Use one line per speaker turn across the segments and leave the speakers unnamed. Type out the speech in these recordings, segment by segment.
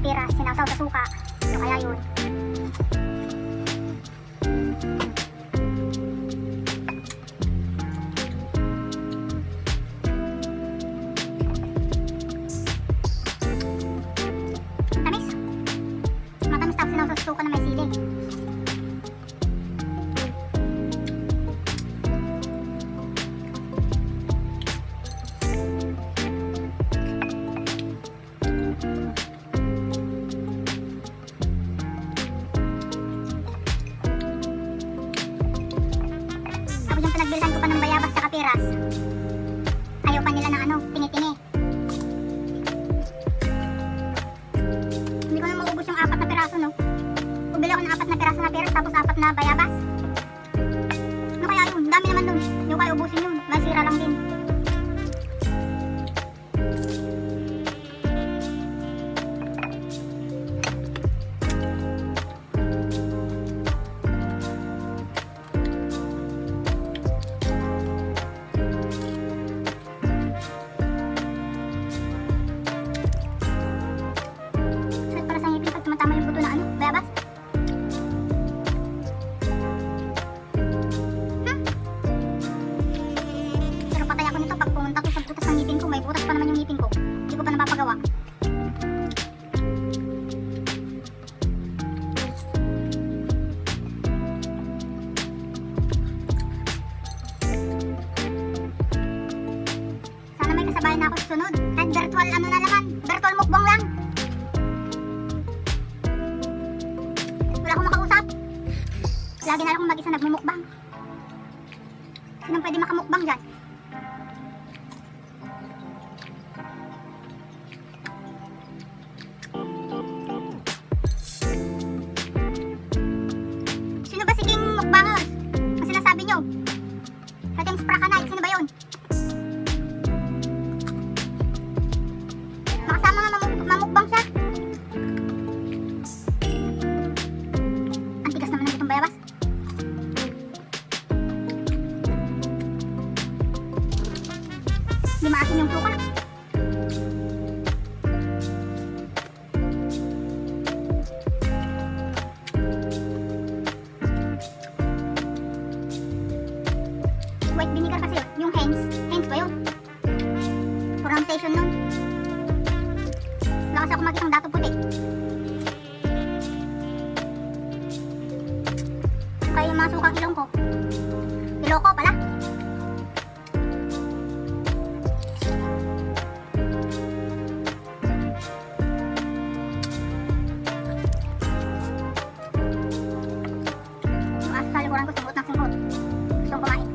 Pears, sinawsaw sa suka. So kaya yun. Tamis. Matamis tapos sinawsaw sa suka na may sili. Yung pinagbilhan ko pa ng bayabas sa Pears, ayaw pa nila ng ano, tingi-tingi. Hindi ko na maubos yung 4 na piraso, no? Bumili ako ng 4 na piraso na Pears tapos 4 na bayabas. Ano kaya yun? Dami naman nun. Hindi ko kaya ubusin yun. Masira lang din. Tama yung buto na ano, bayabas. Pero patay ako nito pag pumunta ko sa butas ng ngipin ko. May butas pa naman yung ngipin ko. Hindi ko pa napapagawa. Sana may kasabayan na ako susunod. Kahit virtual ano na naman, virtual mukbang lang. Wala akong makausap. Lagi na lang akong mag-isa nagmumukbang. Sinong pwede makamukbang dyan? Sino ba siging mukbangers? Ang sinasabi nyo? Sa Team Spraka Night, sino ba yun? Makasama nga mamukbang siya. Bayabas. Di maasin yung suka. White vinegar kasi yun. Yung Heinz ba yun? Pronunciation nun. Wala kasi ako makitang dato puti. Kaya yung mga sukang ilong ko. Iloko pala. Yung asa sa likuran ko, sumbot ng sumbot. Gustong kumain.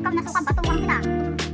sukab na sukab, batukan sila.